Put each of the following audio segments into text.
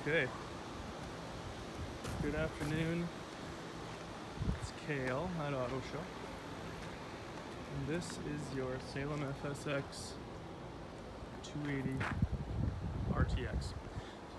Okay. Good afternoon. It's Kale at Auto Show. And this is your Salem FSX 280 RTX. So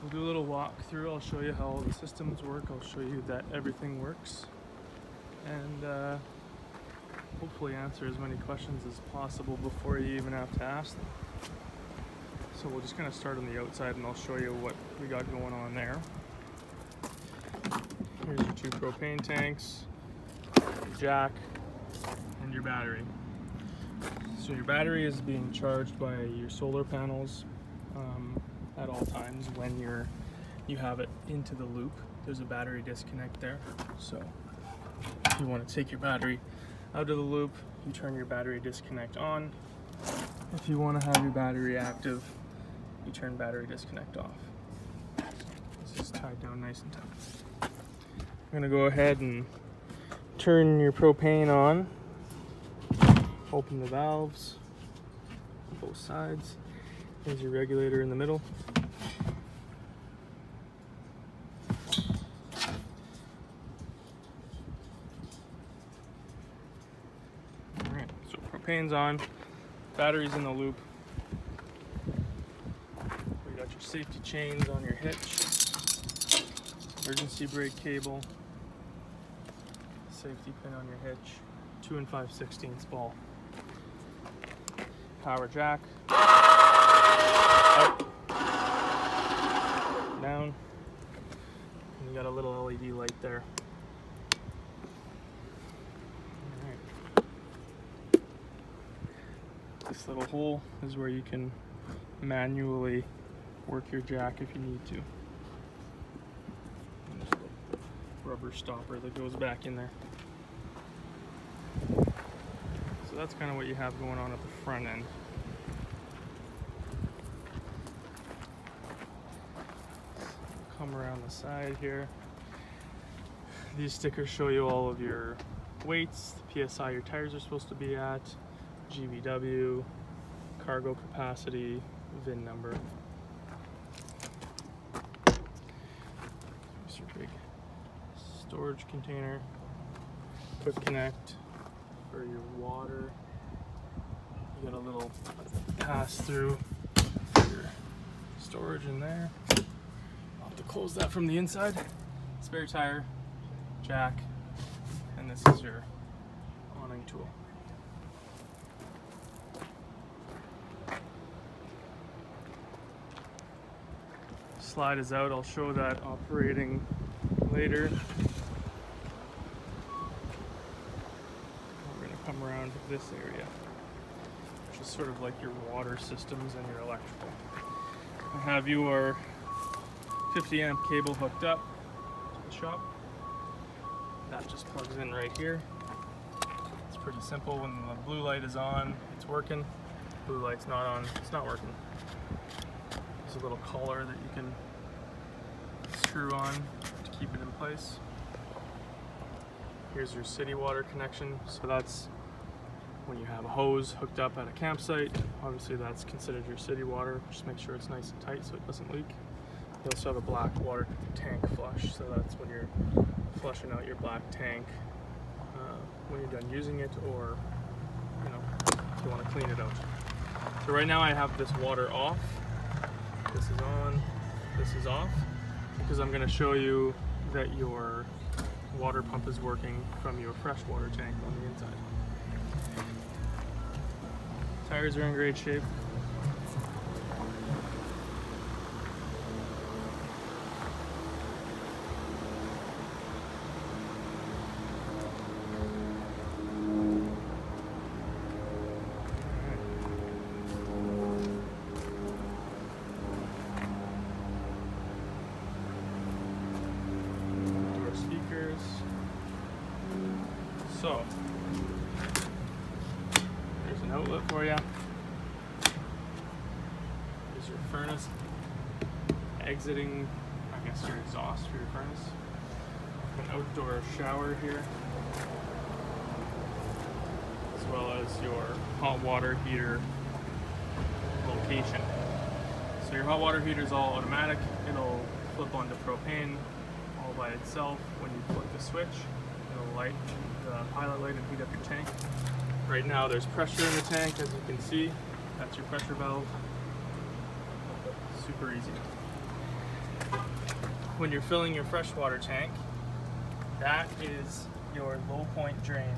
we'll do a little walkthrough. I'll show you how all the systems work. I'll show you that everything works. And hopefully answer as many questions as possible before you even have to ask them. So we'll just kind of start on the outside and I'll show you what we got going on there. Here's your two propane tanks, your jack, and your battery. So your battery is being charged by your solar panels at all times when you have it into the loop. There's a battery disconnect there. So if you want to take your battery out of the loop, you turn your battery disconnect on. If you want to have your battery active, you turn battery disconnect off. This is tied down nice and tight. I'm going to go ahead and turn your propane on. Open the valves on both sides. There's your regulator in the middle. Alright, so propane's on, battery's in the loop. We got your safety chains on your hitch, emergency brake cable, safety pin on your hitch, 2 5/16 ball. Power jack, up, down, and you got a little LED light there. All right. This little hole is where you can manually work your jack if you need to. And there's a little rubber stopper that goes back in there. So that's kind of what you have going on at the front end. Come around the side here. These stickers show you all of your weights, the PSI your tires are supposed to be at, GVW, cargo capacity, VIN number. Here's your big storage container, quick connect for your water. You got a little pass-through for your storage in there. I'll have to close that from the inside. Spare tire, jack, and this is your awning tool. Slide is out. I'll show that operating later. Come around this area, which is sort of like your water systems and your electrical. I have your 50 amp cable hooked up to the shop. That just plugs in right here. It's pretty simple. When the blue light is on, it's working. Blue light's not on, it's not working. There's a little collar that you can screw on to keep it in place. Here's your city water connection. So that's when you have a hose hooked up at a campsite. Obviously that's considered your city water. Just make sure it's nice and tight so it doesn't leak. You also have a black water tank flush. So that's when you're flushing out your black tank when you're done using it, or if you want to clean it out. So right now I have this water off. This is on, this is off, because I'm going to show you that your water pump is working from your freshwater tank on the inside. Tires are in great shape. Door speakers. So there's an outlet for you. There's your furnace exiting, I guess, your exhaust for your furnace. An outdoor shower here, as well as your hot water heater location. So your hot water heater is all automatic. It'll flip the propane all by itself. When you flip the switch, it'll light the pilot light and heat up your tank. Right now there's pressure in the tank, as you can see. That's your pressure valve. Super easy. When you're filling your freshwater tank, that is your low point drain.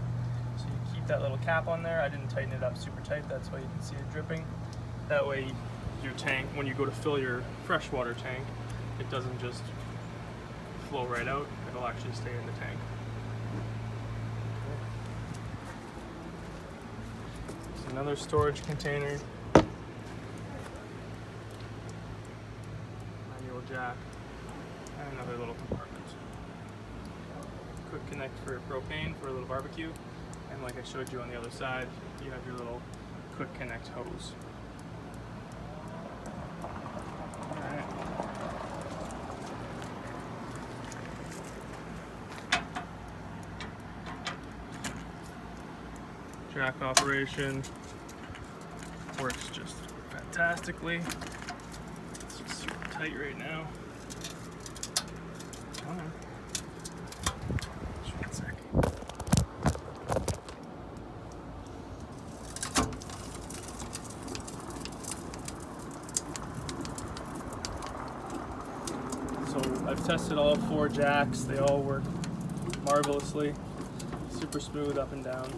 So you keep that little cap on there. I didn't tighten it up super tight, that's why you can see it dripping. That way your tank, when you go to fill your freshwater tank, it doesn't just flow right out, it'll actually stay in the tank. There's another storage container. Manual jack. And another little compartment. Quick connect for propane for a little barbecue. And like I showed you on the other side, you have your little quick connect hose. Alright. Jack operation works just fantastically. It's just super tight right now. Come on. Just 1 sec. So I've tested all 4 jacks. They all work marvelously. Super smooth up and down.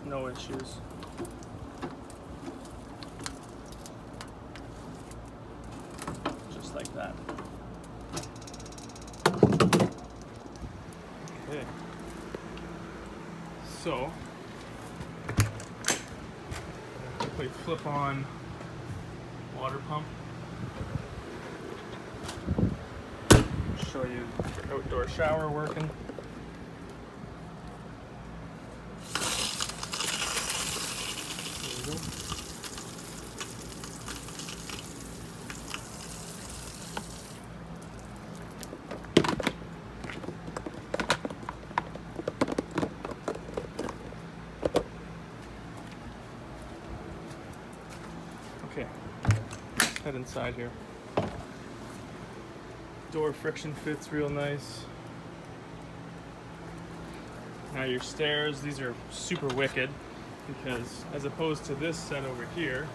No issues. Just like that. Okay. So, quickly flip on water pump. Show you your outdoor shower working. Okay, head inside here. Door friction fits real nice. Now your stairs, these are super wicked because as opposed to this set over here,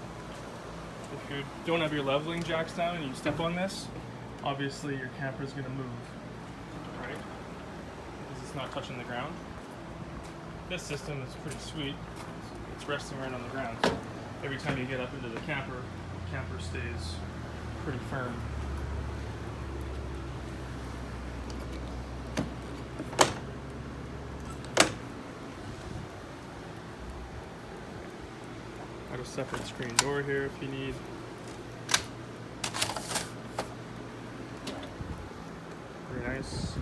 if you don't have your leveling jacks down and you step on this, obviously your camper is going to move, right? Because it's not touching the ground. This system is pretty sweet. It's resting right on the ground. So every time you get up into the camper stays pretty firm. Got a separate screen door here if you need. Very nice.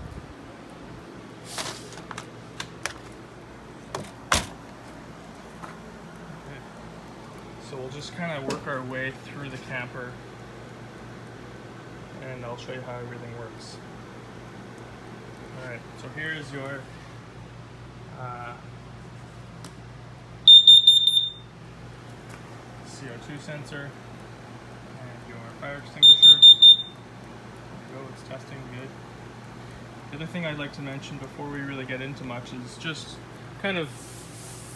So we'll just kind of work our way through the camper and I'll show you how everything works. Alright, so here's your CO2 sensor and your fire extinguisher. There you go, it's testing good. The other thing I'd like to mention before we really get into much is just kind of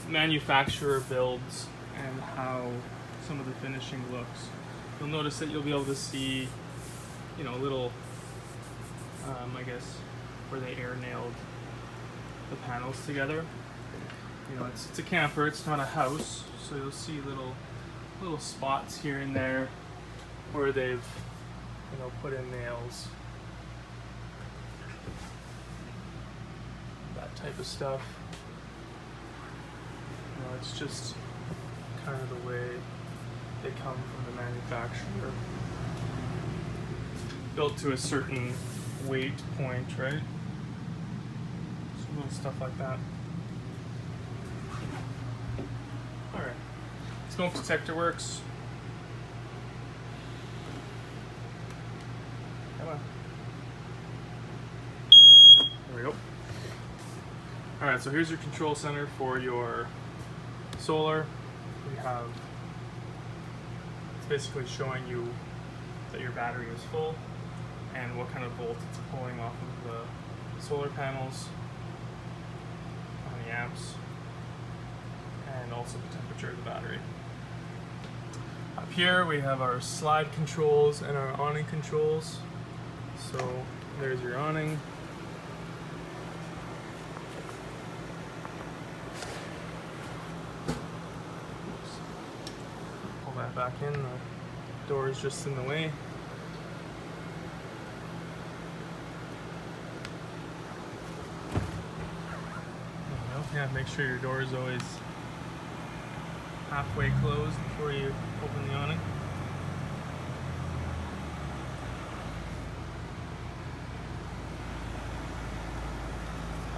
manufacturer builds and how some of the finishing looks. You'll notice that you'll be able to see, you know, little, I guess, where they air nailed the panels together. You know, it's a camper, it's not a house, so you'll see little spots here and there where they've, you know, put in nails. That type of stuff. You know, it's just kind of the way they come from the manufacturer. Built to a certain weight point, right? Some little stuff like that. Alright. Smoke detector works. Come on. There we go. Alright, so here's your control center for your solar. We have, it's basically showing you that your battery is full and and what kind of volt it's pulling off of the solar panels, how many amps, and also the temperature of the battery. Up here we have our slide controls and our awning controls. So there's your awning. Pull that back in, the door is just in the way. Yeah, make sure your door is always halfway closed before you open the awning.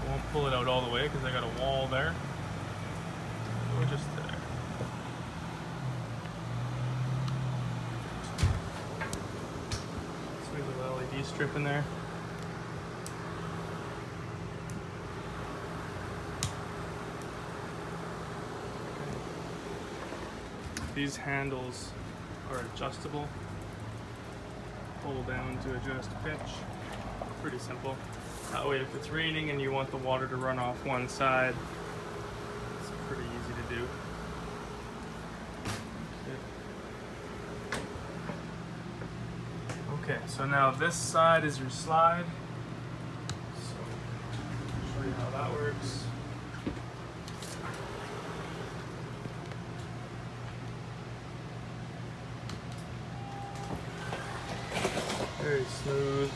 I won't pull it out all the way because I got a wall there. Go just there. Sweet little LED strip in there. These handles are adjustable. Pull down to adjust pitch. Pretty simple. That way if it's raining and you want the water to run off one side, it's pretty easy to do. Okay, so now this side is your slide. So I'll show you how that works. Very smooth.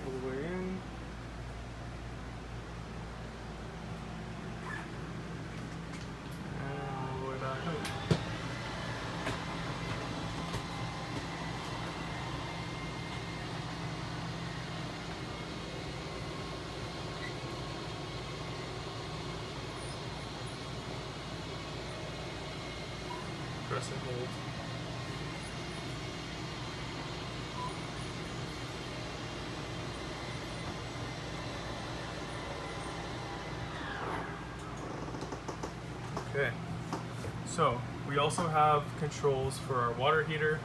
All the way in. Press and hold. Okay, so we also have controls for our water heater,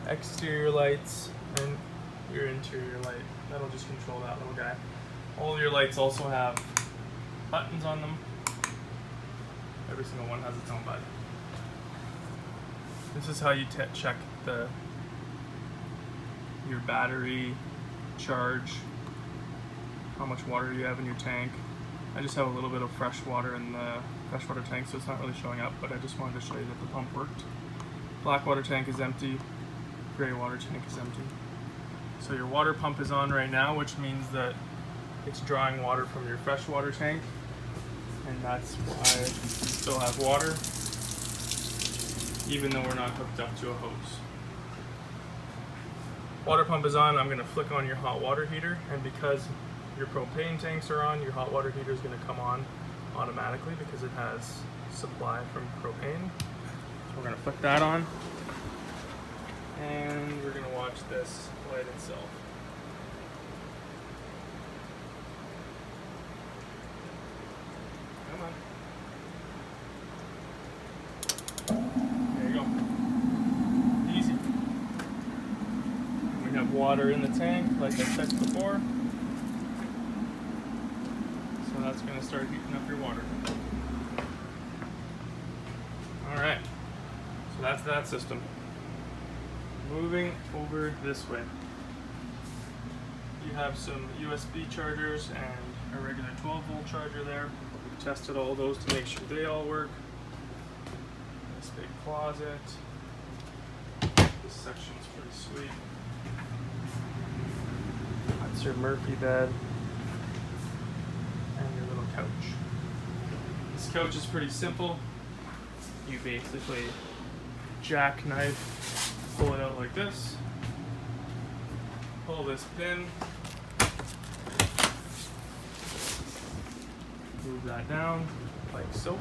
exterior lights, and your interior light. That'll just control that little guy. All your lights also have buttons on them. Every single one has its own button. This is how you check your battery charge, how much water you have in your tank. I just have a little bit of fresh water in the freshwater tank, so it's not really showing up, but I just wanted to show you that the pump worked. Black water tank is empty, gray water tank is empty. So your water pump is on right now, which means that it's drawing water from your freshwater tank, and that's why you still have water, even though we're not hooked up to a hose. Water pump is on, I'm going to flick on your hot water heater, and because your propane tanks are on, your hot water heater is going to come on automatically because it has supply from propane. So we're going to flick that on, and we're going to watch this light itself. Come on. There you go. Easy. We have water in the tank, like I checked before. So that's going to start heating up your water. Alright, so that's that system. Moving over this way. You have some USB chargers and a regular 12-volt charger there. We've tested all those to make sure they all work. This big closet. This section's pretty sweet. That's your Murphy bed. And your little couch. This couch is pretty simple. You basically jackknife, pull it out like this, pull this pin, Move that down like so.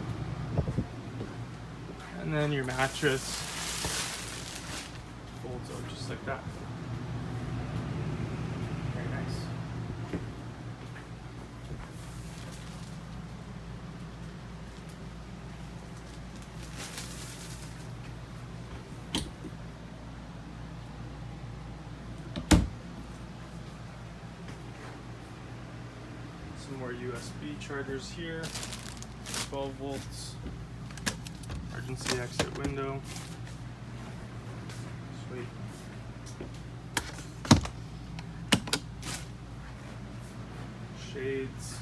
And then your mattress folds out just like that. Very nice. Some more USB chargers here. 12 volts. Emergency exit window. Sweet. Shades.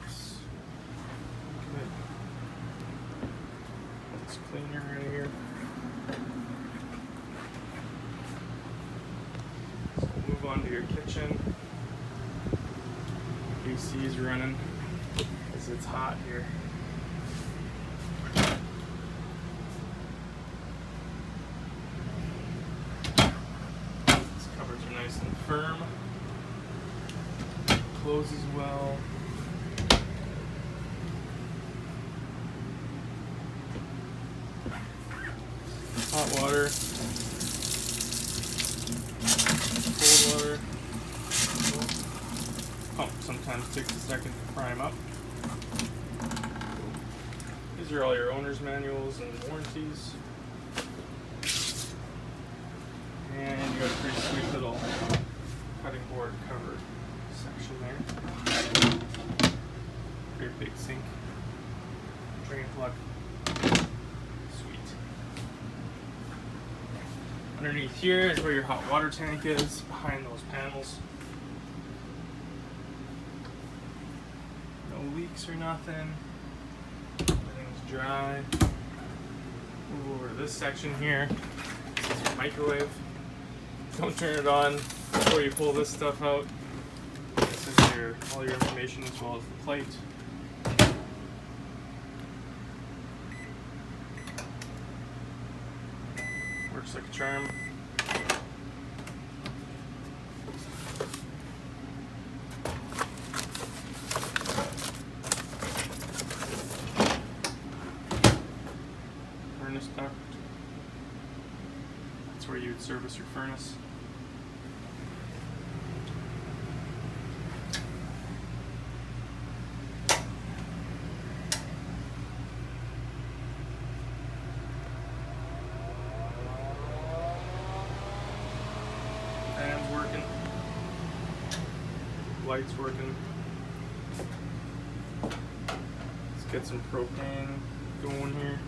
Nice. Good. It's cleaner right here. So we'll move on to your kitchen. AC is running as it's hot here. These cupboards are nice and firm. Closes well. Hot water. Cold water. Pump sometimes takes a second to prime up. These are all your owner's manuals and warranties. And you got a pretty sweet little cutting board cover section there. Very big sink. Drain plug. Sweet. Underneath here is where your hot water tank is, behind those panels. No leaks or nothing. Everything's dry. Move over to this section here. This is your microwave. Don't turn it on before you pull this stuff out. This is all your information as well as the plate. Works like a charm. Furnace duct. That's where you would service your furnace. Fan's working. Lights working. Let's get some propane going here.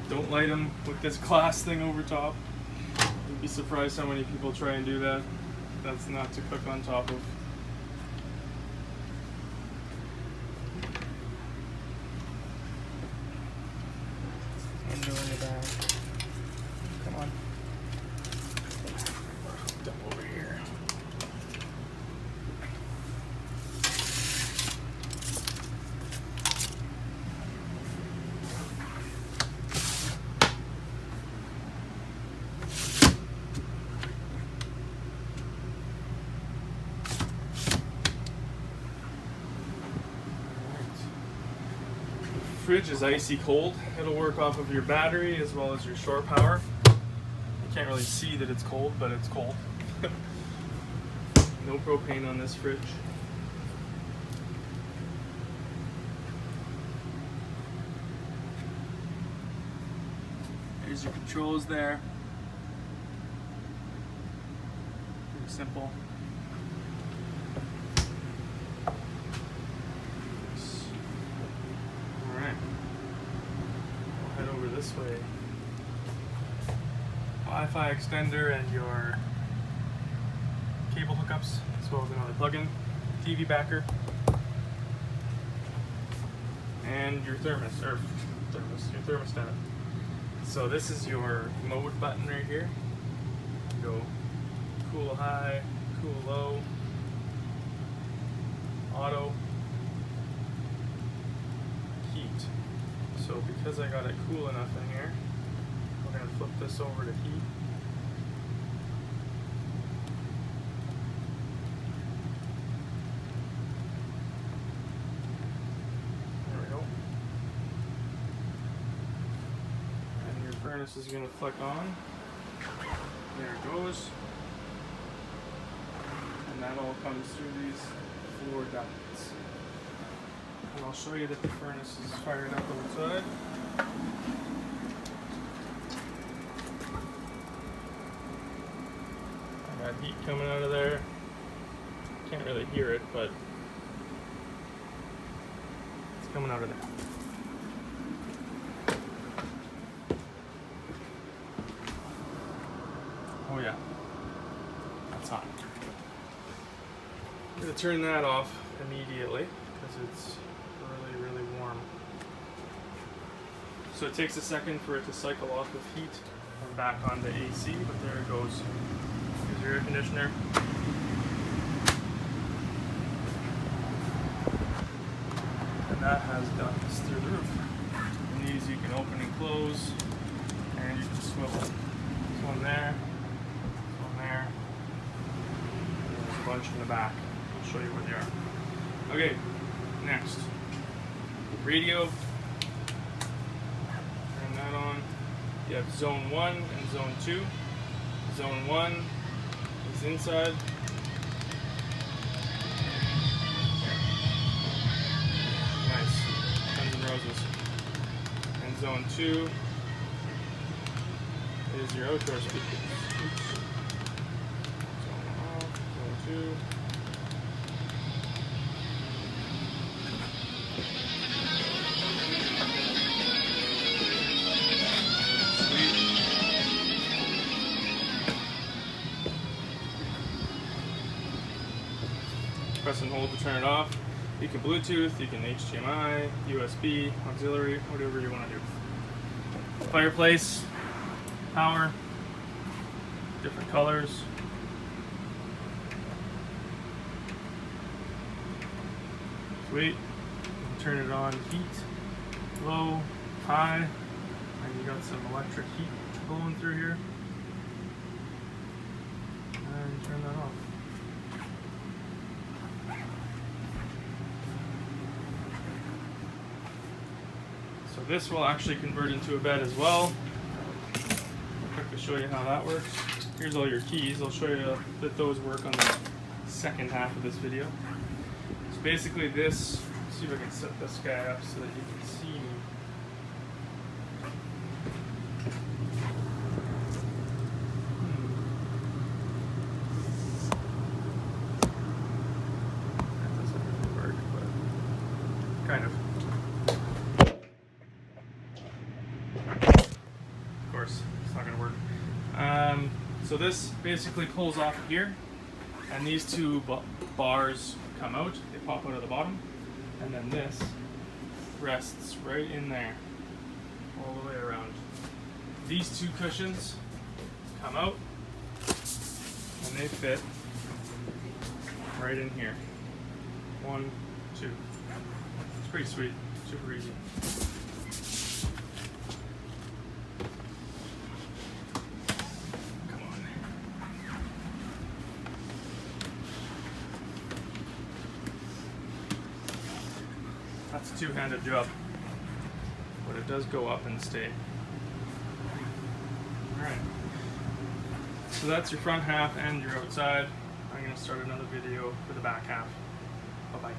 Don't light them with this glass thing over top. You'd be surprised how many people try and do that. That's not to cook on top of. Window in the back. Come on. Dump over here. Fridge is icy cold. It'll work off of your battery as well as your shore power. You can't really see that it's cold, but it's cold. No propane on this fridge. There's your controls there. Pretty simple. This way. Wi-Fi extender and your cable hookups, as well as another plug-in, TV backer. your your thermostat. So this is your mode button right here. You go cool high, cool low, auto, heat. So because I got it cool enough in here, we're going to flip this over to heat. There we go. And your furnace is going to flick on. There it goes. And that all comes through these floor ducts. And I'll show you that the furnace is fired up outside. I got heat coming out of there. Can't really hear it, but it's coming out of there. Oh yeah, that's hot. I'm going to turn that off immediately because it's really warm. So it takes a second for it to cycle off of heat and back on the AC, but there it goes. Here's your air conditioner. And that has ducts through the roof. And these you can open and close, and you can swivel. There's one there, there's one there, and there's a bunch in the back. I'll show you where they are. Okay, next. Radio. Turn that on. You have zone 1 and zone 2. Zone 1 is inside. Nice. Guns N' Roses. And zone 2 is your outdoor speakers. Oops. Zone off, zone 2. Press and hold to turn it off. You can Bluetooth, you can HDMI, USB, auxiliary, whatever you want to do. Fireplace, power, different colors. Sweet. Turn it on, heat, low, high, and you got some electric heat blowing through here. And turn that off. So this will actually convert into a bed as well. I'll quickly show you how that works. Here's all your keys. I'll show you that those work on the second half of this video. So basically this, let's see if I can set this guy up so that you can see me. That doesn't really work, but kind of. Of course, it's not going to work. So this basically pulls off of here, and these two bars come out. They pop out of the bottom, and then this rests right in there, all the way around. These two cushions come out, and they fit right in here. 1, 2. It's pretty sweet, super easy. That's a two-handed job, but it does go up and stay. Alright, so that's your front half and your outside. I'm going to start another video for the back half. Bye-bye.